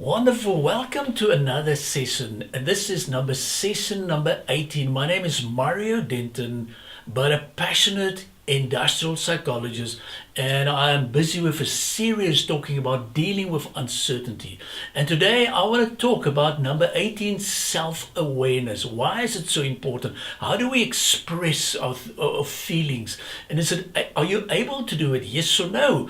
Wonderful. Welcome to another session. And this is session number 18. My name is Mario Denton, but a passionate industrial psychologist, and I am busy with a series talking about dealing with uncertainty. And today I want to talk about number 18, self-awareness. Why is it so important? How do we express our feelings? And are you able to do it? Yes or no?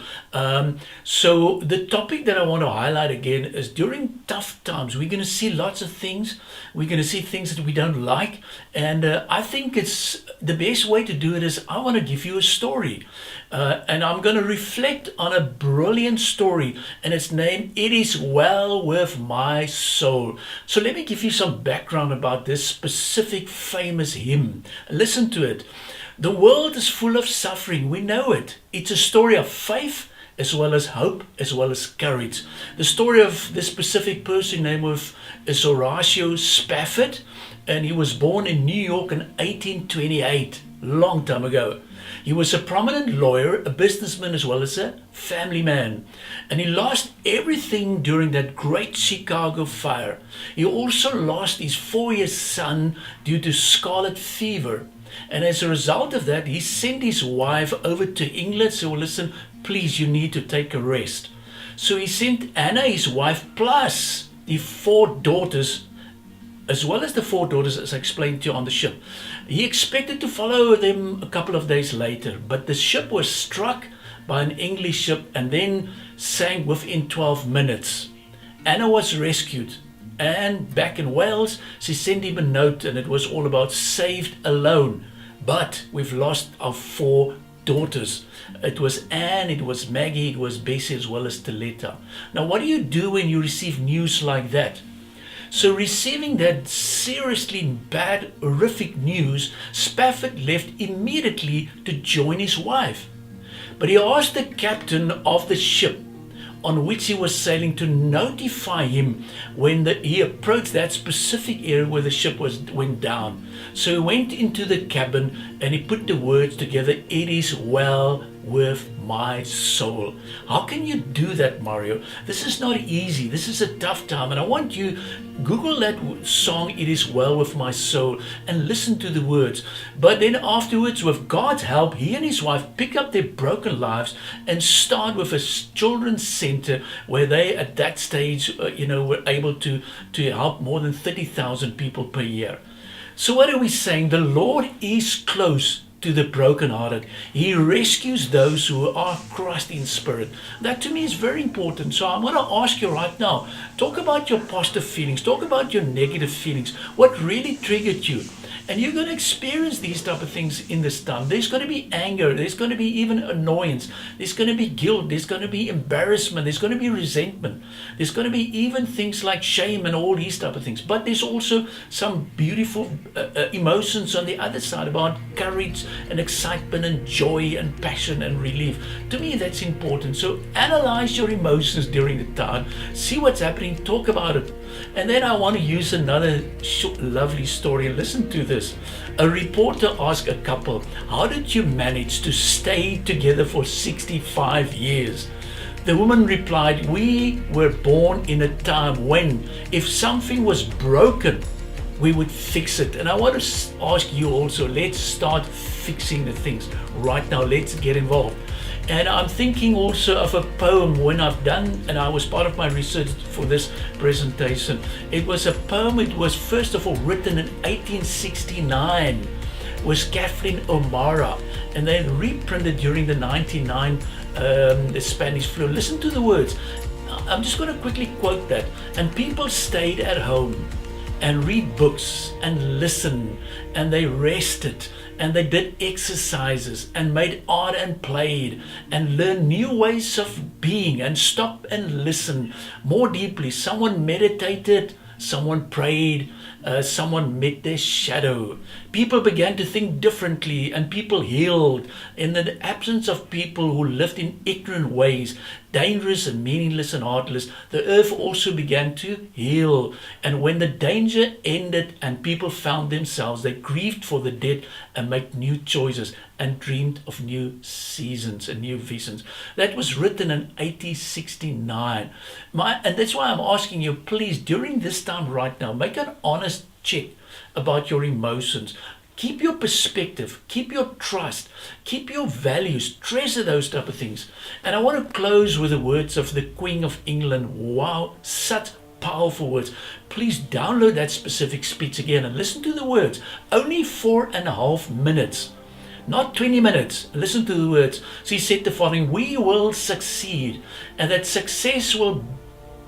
So the topic that I want to highlight again is during tough times, we're going to see lots of things. We're going to see things that we don't like. And I think it's the best way to do it is I want to give you a story. And I'm going to reflect on a brilliant story, and it's named It Is Well With My Soul. So let me give you some background about this specific famous hymn. Listen to it. The world is full of suffering. We know it. It's a story of faith as well as hope, as well as courage. The story of this specific person name is Horatio Spafford, and he was born in New York in 1828, long time ago. He was a prominent lawyer, a businessman, as well as a family man. And he lost everything during that great Chicago fire. He also lost his 4-year son due to scarlet fever. And as a result of that, he sent his wife over to England. So listen, please, you need to take a rest. So he sent Anna, his wife, plus the 4 daughters, as well as the 4 daughters, as I explained to you on the ship. He expected to follow them a couple of days later, but the ship was struck by an English ship and then sank within 12 minutes. Anna was rescued, and back in Wales, she sent him a note, and it was all about saved alone. But we've lost our 4 daughters. It was Anne, it was Maggie, it was Bessie, as well as Taletta. Now, what do you do when you receive news like that? So receiving that seriously bad, horrific news, Spafford left immediately to join his wife. But he asked the captain of the ship on which he was sailing to notify him when he approached that specific area where the ship went down. So he went into the cabin and he put the words together, "It is well with my soul." How can you do that, Mario? This is not easy. This is a tough time. And I want you, Google that song, "It Is Well With My Soul," and listen to the words. But then afterwards, with God's help, he and his wife pick up their broken lives and start with a children's center where they, at that stage, were able to help more than 30,000 people per year. So what are we saying? The Lord is close to the brokenhearted. He rescues those who are crushed in spirit. That to me is very important. So I'm going to ask you right now, talk about your positive feelings, talk about your negative feelings, what really triggered you. And you're going to experience these type of things in this time. There's going to be anger, there's going to be even annoyance, there's going to be guilt, there's going to be embarrassment, there's going to be resentment, there's going to be even things like shame and all these type of things. But there's also some beautiful emotions on the other side about courage and excitement and joy and passion and relief. To me, that's important. So analyze your emotions during the time, see what's happening, talk about it. And then I want to use another short, lovely story. Listen to this. A reporter asked a couple, "How did you manage to stay together for 65 years? The woman replied, "We were born in a time when if something was broken, we would fix it." And I want to ask you also, let's start fixing the things right now. Let's get involved. And I'm thinking also of a poem when I've done, and I was part of my research for this presentation. It was a poem, it was first of all written in 1869. It was Kathleen O'Mara, and then reprinted during the 99 the Spanish flu. Listen to the words. I'm just going to quickly quote that. "And people stayed at home and read books and listened, and they rested, and they did exercises and made art and played and learned new ways of being and stopped and listened more deeply. Someone meditated, someone prayed, someone met their shadow. People began to think differently, and people healed. In the absence of people who lived in ignorant ways, dangerous and meaningless and heartless, the earth also began to heal. And when the danger ended and people found themselves, they grieved for the dead and made new choices and dreamed of new seasons and new visions. That was written in 1869. And that's why I'm asking you, please, during this time right now, make an honest check about your emotions. Keep your perspective, keep your trust, keep your values, treasure those type of things. And I want to close with the words of the Queen of England. Wow, such powerful words. Please download that specific speech again and listen to the words. Only 4.5 minutes. Not 20 minutes. Listen to the words. She said the following: we will succeed, and that success will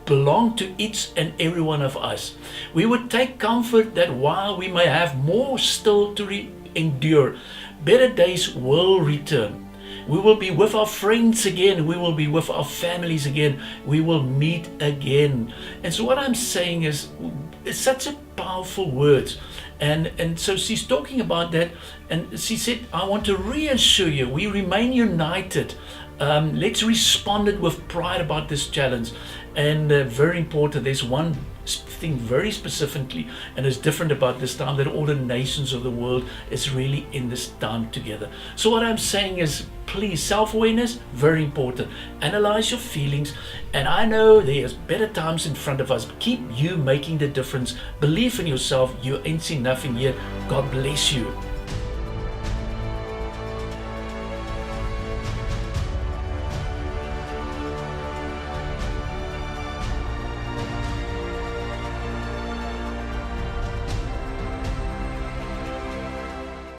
belong to each and every one of us. We would take comfort that while we may have more still to endure, better days will return. We will be with our friends again. We will be with our families again. We will meet again. And so what I'm saying is, it's such a powerful words. And so she's talking about that. And she said, I want to reassure you, we remain united. Let's respond it with pride about this challenge. And very important, there's one thing very specifically and is different about this time, that all the nations of the world is really in this time together. So what I'm saying is, please, self-awareness, very important. Analyze your feelings. And I know there's better times in front of us. Keep you making the difference. Believe in yourself. You ain't seen nothing yet. God bless you.